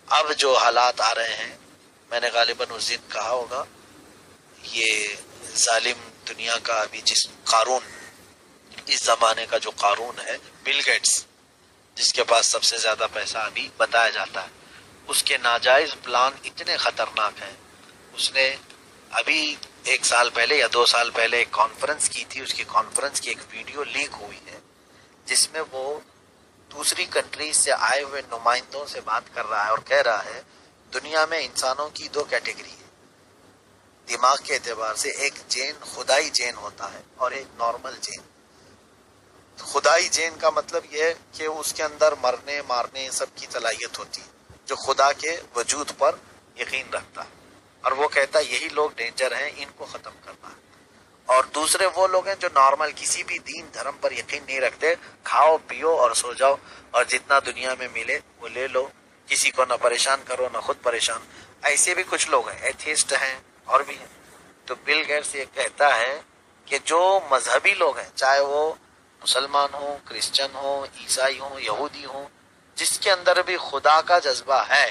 اب جو حالات آ رہے ہیں، میں نے غالباً اس دن کہا ہوگا، یہ ظالم دنیا کا ابھی جس قارون، اس زمانے کا جو قارون ہے، بل گیٹس، جس کے پاس سب سے زیادہ پیسہ ابھی بتایا جاتا ہے، اس کے ناجائز پلان اتنے خطرناک ہیں۔ اس نے ابھی 1 سال پہلے یا 2 سال پہلے ایک کانفرنس کی تھی، اس کی کانفرنس کی ایک ویڈیو لیک ہوئی ہے جس میں وہ دوسری کنٹریز سے آئے ہوئے نمائندوں سے بات کر رہا ہے اور کہہ رہا ہے دنیا میں انسانوں کی 2 کیٹیگری ہے دماغ کے اعتبار سے، ایک جین خدائی جین ہوتا ہے اور ایک نارمل جین۔ خدائی جین کا مطلب یہ ہے کہ اس کے اندر مرنے مارنے سب کی صلاحیت ہوتی ہے، جو خدا کے وجود پر یقین رکھتا ہے، اور وہ کہتا ہے یہی لوگ ڈینجر ہیں، ان کو ختم کرنا ہے۔ اور دوسرے وہ لوگ ہیں جو نارمل کسی بھی دین دھرم پر یقین نہیں رکھتے، کھاؤ پیو اور سو جاؤ اور جتنا دنیا میں ملے وہ لے لو، کسی کو نہ پریشان کرو نہ خود پریشان۔ ایسے بھی کچھ لوگ ہیں، ایتھیسٹ ہیں اور بھی ہیں۔ تو بل گیٹس یہ کہتا ہے کہ جو مذہبی لوگ ہیں، چاہے وہ مسلمان ہوں، کرسچن ہوں، عیسائی ہوں، یہودی ہوں، جس کے اندر بھی خدا کا جذبہ ہے،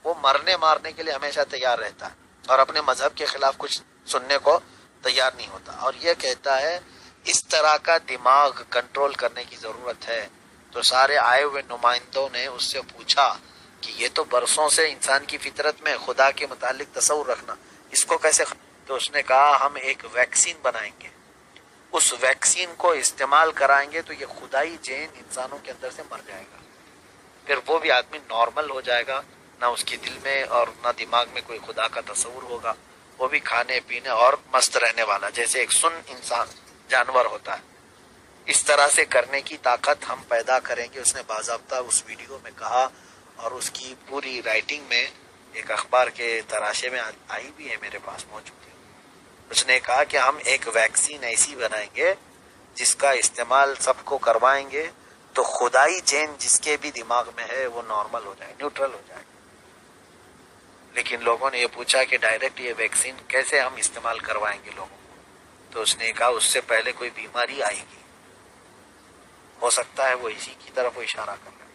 وہ مرنے مارنے کے لیے ہمیشہ تیار رہتا ہے اور اپنے مذہب کے خلاف کچھ سننے کو تیار نہیں ہوتا۔ اور یہ کہتا ہے اس طرح کا دماغ کنٹرول کرنے کی ضرورت ہے۔ تو سارے آئے ہوئے نمائندوں نے اس سے پوچھا کہ یہ تو برسوں سے انسان کی فطرت میں خدا کے متعلق تصور رکھنا، اس کو کیسے تو اس نے کہا ہم ایک ویکسین بنائیں گے، اس ویکسین کو استعمال کرائیں گے تو یہ خدائی جین انسانوں کے اندر سے مر جائے گا، پھر وہ بھی آدمی نارمل ہو جائے گا، نہ اس کے دل میں اور نہ دماغ میں کوئی خدا کا تصور ہوگا، وہ بھی کھانے پینے اور مست رہنے والا، جیسے ایک سن انسان جانور ہوتا ہے۔ اس طرح سے کرنے کی طاقت ہم پیدا کریں گے، اس نے باضابطہ اس ویڈیو میں کہا، اور اس کی پوری رائٹنگ میں ایک اخبار کے تراشے میں آئی بھی ہے، میرے پاس موجود ہے۔ اس نے کہا کہ ہم ایک ویکسین ایسی بنائیں گے جس کا استعمال سب کو کروائیں گے تو خدائی جین جس کے بھی دماغ میں ہے وہ نارمل ہو جائے، نیوٹرل ہو جائے۔ لیکن لوگوں نے یہ پوچھا کہ ڈائریکٹ یہ ویکسین کیسے ہم استعمال کروائیں گے لوگوں کو، تو اس نے کہا اس سے پہلے کوئی بیماری آئے گی، ہو سکتا ہے وہ اسی کی طرف وہ اشارہ کر رہے ہیں،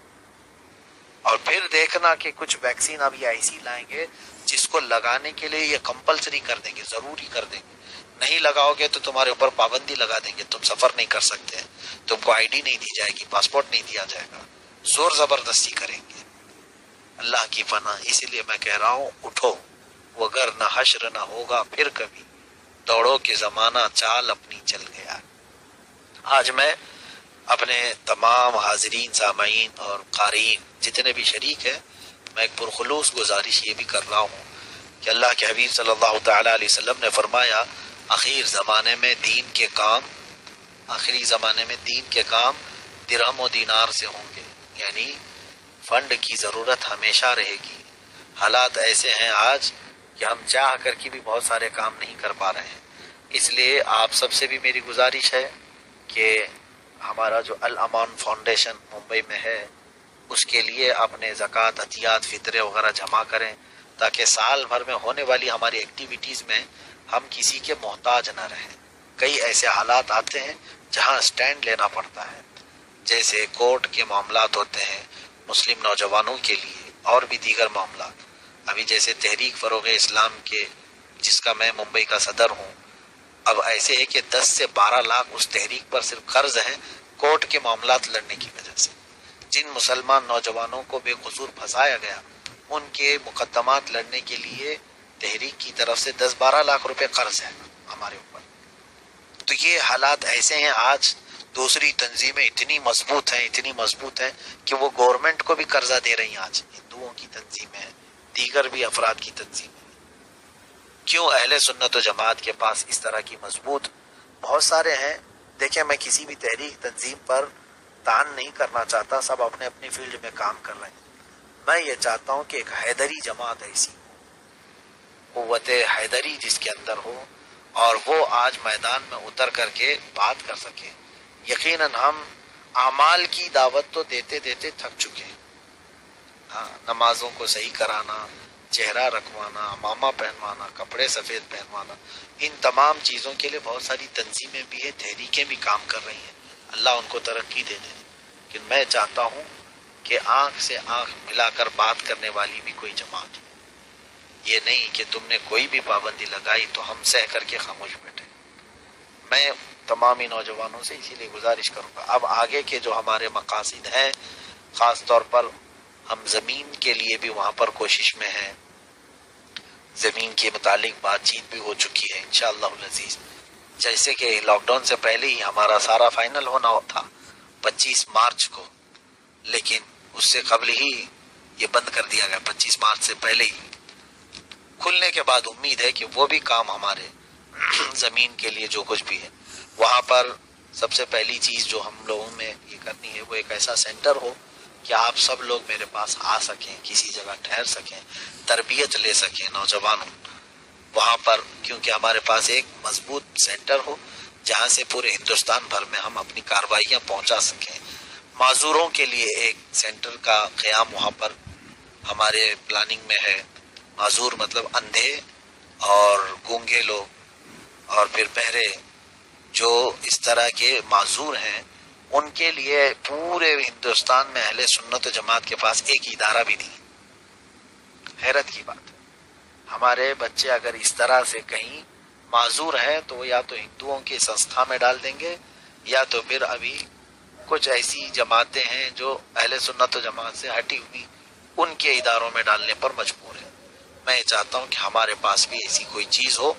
اور پھر دیکھنا کہ کچھ ویکسین اب یہ ایسی لائیں گے جس کو لگانے کے لیے یہ کمپلسری کر دیں گے، ضروری کر دیں گے، نہیں لگاؤ گے تو تمہارے اوپر پابندی لگا دیں گے، تم سفر نہیں کر سکتے، تم کو آئی ڈی نہیں دی جائے گی، پاسپورٹ نہیں دیا جائے گا، زور زبردستی کریں گے۔ اللہ کی پناہ، اسی لیے میں کہہ رہا ہوں اٹھو، وگر نہ حشر نہ ہوگا پھر کبھی، دوڑو کہ زمانہ چال اپنی چل گیا۔ آج میں اپنے تمام حاضرین، سامعین اور قارئین جتنے بھی شریک ہیں، میں ایک پرخلوص گزارش یہ بھی کر رہا ہوں کہ اللہ کے حبیب صلی اللہ تعالی علیہ وسلم نے فرمایا آخری زمانے میں دین کے کام درہم و دینار سے ہوں گے، یعنی فنڈ کی ضرورت ہمیشہ رہے گی۔ حالات ایسے ہیں آج کہ ہم چاہ کر کے بھی بہت سارے کام نہیں کر پا رہے ہیں، اس لیے آپ سب سے بھی میری گزارش ہے کہ ہمارا جو الامان فاؤنڈیشن ممبئی میں ہے، اس کے لیے اپنے زکوٰۃ، عطیات، فطرے وغیرہ جمع کریں تاکہ سال بھر میں ہونے والی ہماری ایکٹیویٹیز میں ہم کسی کے محتاج نہ رہیں۔ کئی ایسے حالات آتے ہیں جہاں سٹینڈ لینا پڑتا ہے، جیسے کورٹ کے معاملات ہوتے ہیں مسلم نوجوانوں کے لیے، اور بھی دیگر معاملات۔ ابھی جیسے تحریک فروغ اسلام کے، جس کا میں ممبئی کا صدر ہوں، اب ایسے ہے کہ 10 سے 12 لاکھ اس تحریک پر صرف قرض ہیں کورٹ کے معاملات لڑنے کی وجہ سے۔ جن مسلمان نوجوانوں کو بے قصور پھنسایا گیا، ان کے مقدمات لڑنے کے لیے تحریک کی طرف سے 10-12 لاکھ روپے قرض ہے ہمارے اوپر۔ تو یہ حالات ایسے ہیں آج، دوسری تنظیمیں اتنی مضبوط ہیں کہ وہ گورنمنٹ کو بھی قرضہ دے رہی ہیں۔ آج ہندوؤں کی تنظیمیں ہیں، دیگر بھی افراد کی تنظیمیں ہیں۔ کیوں اہل سنت و جماعت کے پاس اس طرح کی مضبوط بہت سارے ہیں۔ دیکھیں میں کسی بھی تحریک تنظیم پر تان نہیں کرنا چاہتا، سب اپنے اپنی فیلڈ میں کام کر رہے ہیں۔ میں یہ چاہتا ہوں کہ ایک حیدری جماعت ایسی ہو، قوت حیدری جس کے اندر ہو، اور وہ آج میدان میں اتر کر کے بات کر سکے۔ یقیناً ہم اعمال کی دعوت تو دیتے دیتے تھک چکے ہیں۔ نمازوں کو صحیح کرانا، چہرہ رکھوانا، عمامہ پہنوانا، کپڑے سفید پہنوانا، ان تمام چیزوں کے لیے بہت ساری تنظیمیں بھی ہیں، تحریکیں بھی کام کر رہی ہیں، اللہ ان کو ترقی دے دے۔ لیکن میں چاہتا ہوں کہ آنکھ سے آنکھ ملا کر بات کرنے والی بھی کوئی جماعت ہو. یہ نہیں کہ تم نے کوئی بھی پابندی لگائی تو ہم سہ کر کے خاموش بیٹھے. میں تمامی نوجوانوں سے اسی لیے گزارش کروں گا، اب آگے کے جو ہمارے مقاصد ہیں، خاص طور پر ہم زمین کے لیے بھی وہاں پر کوشش میں ہیں. زمین کے متعلق بات چیت بھی ہو چکی ہے انشاءاللہ العزیز. جیسے کہ لاک ڈاؤن سے پہلے ہی ہمارا سارا فائنل ہونا تھا 25 مارچ کو، لیکن اس سے قبل ہی یہ بند کر دیا گیا. 25 مارچ سے پہلے ہی کھلنے کے بعد امید ہے کہ وہ بھی کام ہمارے زمین کے لیے جو کچھ بھی ہے وہاں پر سب سے پہلی چیز جو ہم لوگوں میں یہ کرنی ہے وہ ایک ایسا سینٹر ہو کہ آپ سب لوگ میرے پاس آ سکیں، کسی جگہ ٹھہر سکیں، تربیت لے سکیں نوجوانوں وہاں پر، کیونکہ ہمارے پاس ایک مضبوط سینٹر ہو جہاں سے پورے ہندوستان بھر میں ہم اپنی کارروائیاں پہنچا سکیں. معذوروں کے لیے ایک سینٹر کا قیام وہاں پر ہمارے پلاننگ میں ہے. معذور مطلب اندھے اور گونگے لوگ اور پھر بہرے جو اس طرح کے معذور ہیں، ان کے لیے پورے ہندوستان میں اہل سنت و جماعت کے پاس ایک ادارہ بھی نہیں. حیرت کی بات ہے. ہمارے بچے اگر اس طرح سے کہیں معذور ہیں تو وہ یا تو ہندوؤں کی سنستھا میں ڈال دیں گے یا تو پھر ابھی کچھ ایسی جماعتیں ہیں جو اہل سنت و جماعت سے ہٹی ہوئی ان کے اداروں میں ڈالنے پر مجبور ہیں. میں چاہتا ہوں کہ ہمارے پاس بھی ایسی کوئی چیز ہو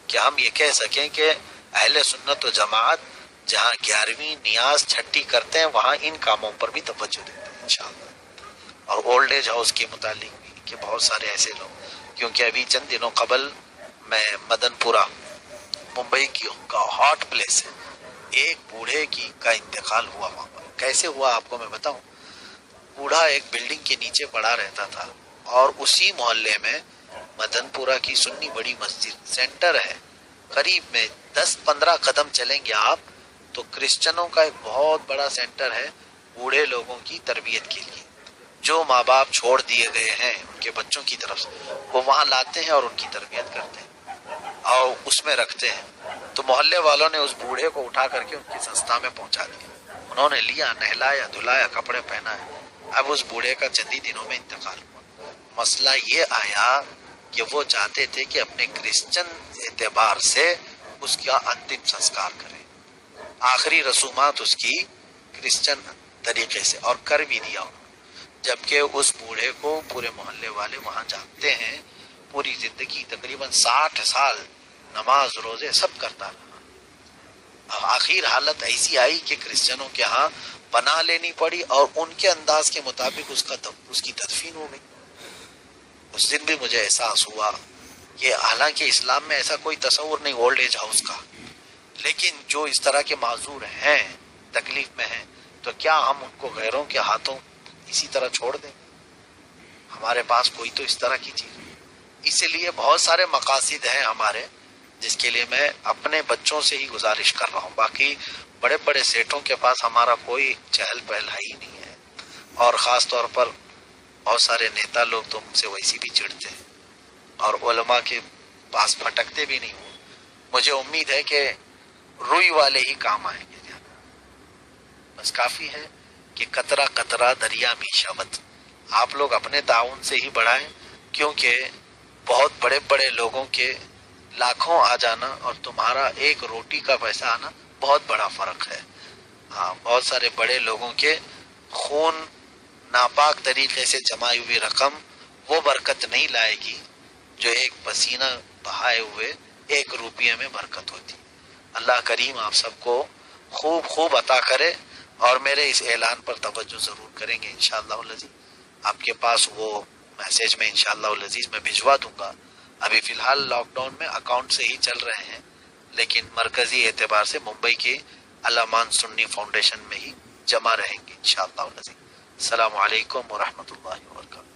کہ ہم یہ کہہ سکیں کہ اہل سنت و جماعت جہاں 11ویں نیاز چھٹی کرتے ہیں وہاں ان کاموں پر بھی توجہ دیتے ہیں انشاءاللہ. اور اولڈ ایج ہاؤس کے متعلق بھی کہ بہت سارے ایسے لوگ، کیونکہ ابھی چند دنوں قبل میں مدن پورہ ممبئی کا ہاٹ پلیس ہے، ایک بوڑھے کا انتقال ہوا وہاں پر. کیسے ہوا آپ کو میں بتاؤں. بوڑھا ایک بلڈنگ کے نیچے پڑا رہتا تھا اور اسی محلے میں مدن پورہ کی سنی بڑی مسجد سینٹر ہے، قریب میں 10-15 قدم چلیں گے آپ تو کرسچنوں کا ایک بہت بڑا سینٹر ہے بوڑھے لوگوں کی تربیت کے لیے. جو ماں باپ چھوڑ دیے گئے ہیں ان کے بچوں کی طرف سے وہ وہاں لاتے ہیں اور ان کی تربیت کرتے ہیں اور اس میں رکھتے ہیں. تو محلے والوں نے اس بوڑھے کو اٹھا کر کے ان کی سنستھا میں پہنچا دیا. انہوں نے لیا، نہلایا، دھلایا، کپڑے پہنائے. اب اس بوڑھے کا چند ہی دنوں میں انتقال ہوا. مسئلہ یہ آیا کہ وہ چاہتے تھے کہ اپنے کرسچن اعتبار سے اس کا انتم سنسکار کریں، آخری رسومات اس کی کرسچن طریقے سے، اور کر بھی دیا انہوں. جبکہ اس بوڑھے کو پورے محلے والے وہاں جانتے ہیں، پوری زندگی تقریباً 60 سال نماز روزے سب کرتا رہا. آخر حالت ایسی آئی کہ کرسچنوں کے ہاں پناہ لینی پڑی اور ان کے انداز کے مطابق اس کی تدفین ہو گئی. اس دن بھی مجھے احساس ہوا کہ حالانکہ اسلام میں ایسا کوئی تصور نہیں اولڈ ایج ہاؤس کا، لیکن جو اس طرح کے معذور ہیں، تکلیف میں ہیں، تو کیا ہم ان کو غیروں کے ہاتھوں اسی طرح چھوڑ دیں؟ ہمارے پاس کوئی تو اس طرح کی چیز. اسی لیے بہت سارے مقاصد ہیں ہمارے جس کے لیے میں اپنے بچوں سے ہی گزارش کر رہا ہوں. باقی بڑے بڑے سیٹوں کے پاس ہمارا کوئی چہل پہل ہی نہیں ہے، اور خاص طور پر بہت سارے نیتا لوگ تو ہم سے ویسی بھی چڑھتے ہیں اور علماء کے پاس پھٹکتے بھی نہیں. مجھے امید ہے کہ روئی والے ہی کام آئیں گے. بس کافی ہے کہ قطرہ قطرہ دریا میں شبت. آپ لوگ اپنے تعاون سے ہی بڑھائیں، کیونکہ بہت بڑے بڑے لوگوں کے لاکھوں آ جانا اور تمہارا ایک روٹی کا پیسہ آنا بہت بڑا فرق ہے. ہاں، بہت سارے بڑے لوگوں کے خون ناپاک طریقے سے جمائی ہوئی رقم وہ برکت نہیں لائے گی جو ایک پسینہ بہائے ہوئے 1 روپیے میں برکت ہوتی. اللہ کریم آپ سب کو خوب خوب عطا کرے، اور میرے اس اعلان پر توجہ ضرور کریں گے انشاءاللہ العزیز. آپ کے پاس وہ میسیج میں انشاءاللہ العزیز میں بھجوا دوں گا. ابھی فی الحال لاک ڈاؤن میں اکاؤنٹ سے ہی چل رہے ہیں، لیکن مرکزی اعتبار سے ممبئی کے علمان سنی فاؤنڈیشن میں ہی جمع رہیں گے انشاءاللہ العزیز. السلام علیکم ورحمۃ اللہ وبرکاتہ.